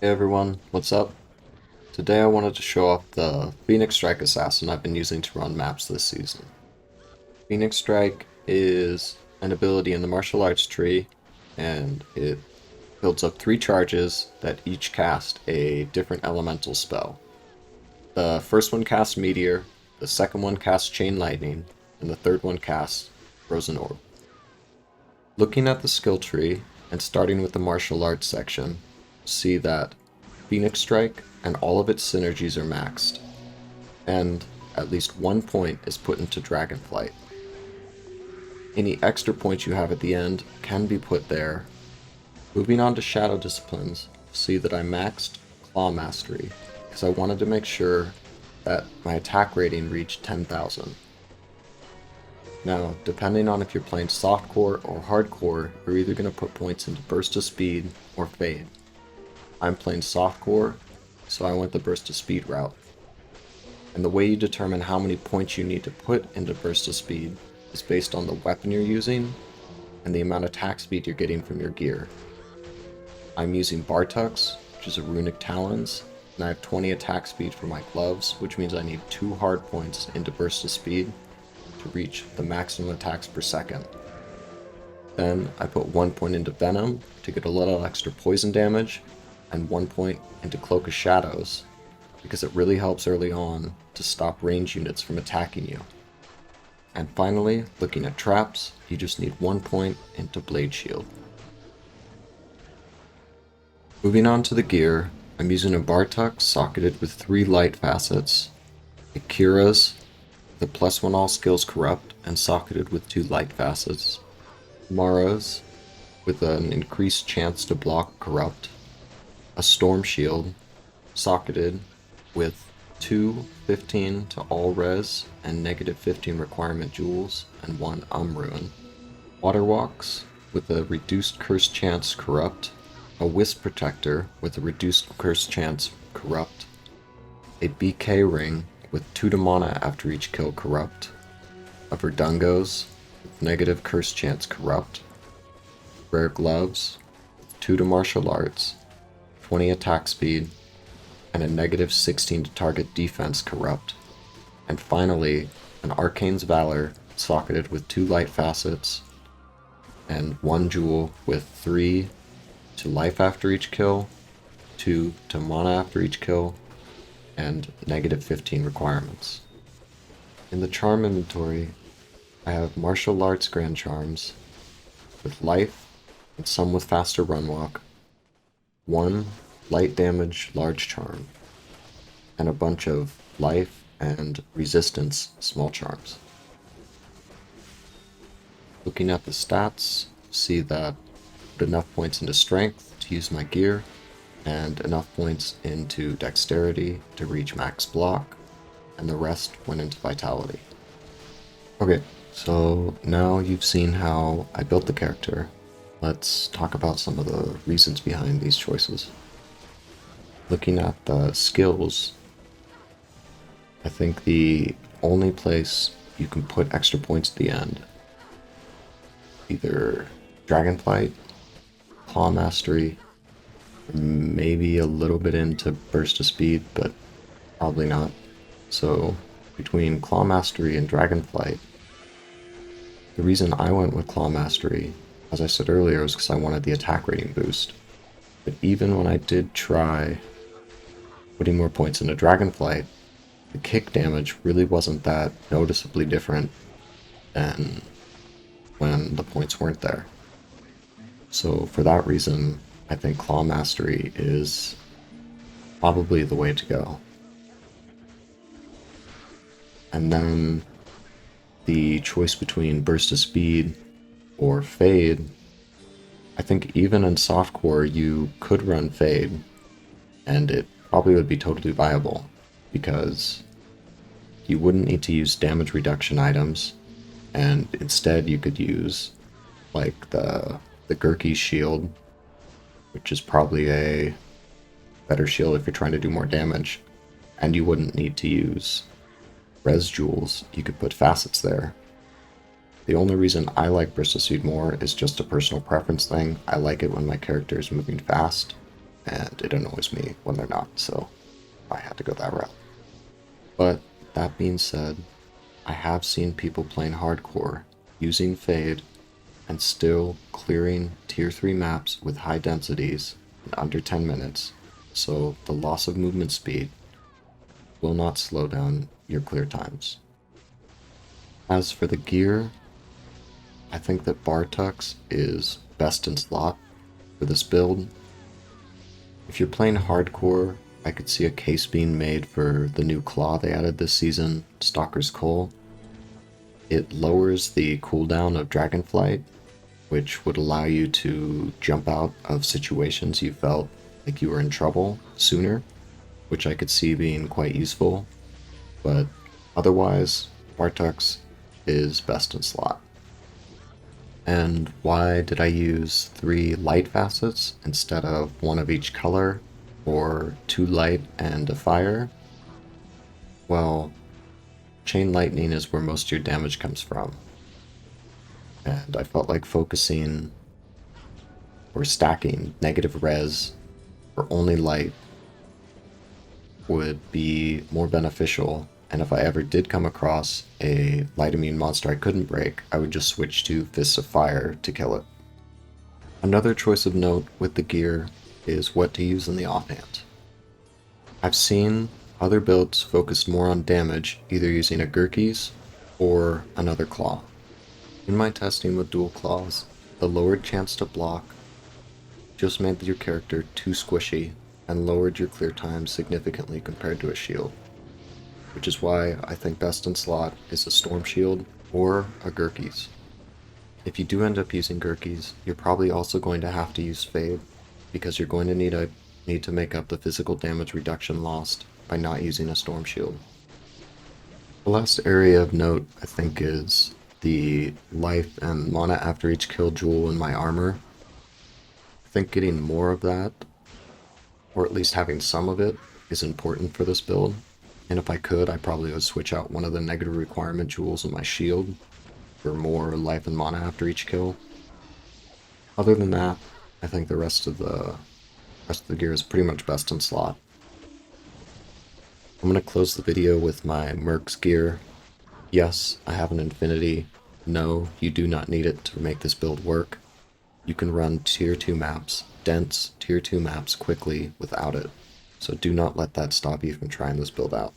Hey everyone, what's up? Today I wanted to show off the Phoenix Strike Assassin I've been using to run maps this season. Phoenix Strike is an ability in the martial arts tree, and it builds up 3 charges that each cast a different elemental spell. The first one casts Meteor, the second one casts Chain Lightning, and the third one casts Frozen Orb. Looking at the skill tree, and starting with the martial arts section, see that Phoenix Strike and all of its synergies are maxed, and at least 1 point is put into Dragonflight. Any extra points you have at the end can be put there. Moving on to Shadow Disciplines, see that I maxed Claw Mastery, because I wanted to make sure that my attack rating reached 10,000. Now, depending on if you're playing softcore or hardcore, you're either going to put points into Burst of Speed or Fade. I'm playing softcore, so I went the Burst of Speed route. And the way you determine how many points you need to put into Burst of Speed is based on the weapon you're using and the amount of attack speed you're getting from your gear. I'm using Bartux, which is a Runic Talons, and I have 20 attack speed for my gloves, which means I need 2 hard points into Burst of Speed to reach the maximum attacks per second. Then I put 1 point into Venom to get a little extra poison damage, and 1 point into Cloak of Shadows, because it really helps early on to stop range units from attacking you. And finally, looking at traps, you just need 1 point into Blade Shield. Moving on to the gear, I'm using a Bartux socketed with 3 light facets, a Kira's, the +1 all skills corrupt and socketed with 2 light facets, Mara's, with an increased chance to block corrupt, a Storm Shield, socketed with 2 15 to all res and -15 requirement jewels and 1 Ruin. Water Walks with a reduced curse chance corrupt, a Wisp Protector with a reduced curse chance corrupt, a BK Ring with 2 to mana after each kill corrupt, a Verdungos with negative curse chance corrupt, Rare Gloves with 2 to martial arts, 20 attack speed, and a -16 to target defense corrupt, and finally an Arcane's Valor socketed with 2 light facets and 1 jewel with 3 to life after each kill, 2 to mana after each kill, and -15 requirements. In the charm inventory, I have martial arts grand charms with life and some with faster run walk, 1 light damage large charm, and a bunch of life and resistance small charms. Looking at the stats, see that I put enough points into strength to use my gear, and enough points into dexterity to reach max block, and the rest went into vitality. Okay, so now you've seen how I built the character. Let's talk about some of the reasons behind these choices. Looking at the skills, I think the only place you can put extra points at the end, either Dragonflight, Claw Mastery, maybe a little bit into Burst of Speed, but probably not. So between Claw Mastery and Dragonflight, the reason I went with Claw Mastery, as I said earlier, was because I wanted the attack rating boost. But even when I did try putting more points into Dragonflight, the kick damage really wasn't that noticeably different than when the points weren't there. So for that reason, I think Claw Mastery is probably the way to go. And then the choice between Burst of Speed or Fade, I think even in softcore you could run Fade, and it probably would be totally viable, because you wouldn't need to use damage reduction items, and instead you could use like the Gurkey shield, which is probably a better shield if you're trying to do more damage, and you wouldn't need to use res jewels. You could put facets there. The only reason I like Burst of Speed more is just a personal preference thing. I like it when my character is moving fast, and it annoys me when they're not, so I had to go that route. But that being said, I have seen people playing hardcore using Fade and still clearing tier 3 maps with high densities in under 10 minutes, so the loss of movement speed will not slow down your clear times. As for the gear, I think that Bartux is best in slot for this build. If you're playing hardcore, I could see a case being made for the new claw they added this season, Stalker's Coal. It lowers the cooldown of Dragonflight, which would allow you to jump out of situations you felt like you were in trouble sooner, which I could see being quite useful. But otherwise, Bartux is best in slot. And why did I use 3 light facets instead of 1 of each color, or 2 light and a fire? Well, Chain Lightning is where most of your damage comes from. And I felt like focusing or stacking negative res or only light would be more beneficial, and if I ever did come across a light immune monster I couldn't break, I would just switch to Fists of Fire to kill it. Another choice of note with the gear is what to use in the offhand. I've seen other builds focused more on damage, either using a Gurkey's or another claw. In my testing with dual claws, the lowered chance to block just made your character too squishy and lowered your clear time significantly compared to a shield, which is why I think best in slot is a Storm Shield or a Gurkey's. If you do end up using Gurkey's, you're probably also going to have to use Fade, because you're going to need to make up the physical damage reduction lost by not using a Storm Shield. The last area of note, I think, is the life and mana after each kill jewel in my armor. I think getting more of that, or at least having some of it, is important for this build. And if I could, I probably would switch out one of the negative requirement jewels in my shield for more life and mana after each kill. Other than that, I think the rest of the gear is pretty much best in slot. I'm going to close the video with my Merc Gear. Yes, I have an Infinity. No, you do not need it to make this build work. You can run tier 2 maps, dense tier 2 maps quickly without it, so do not let that stop you from trying this build out.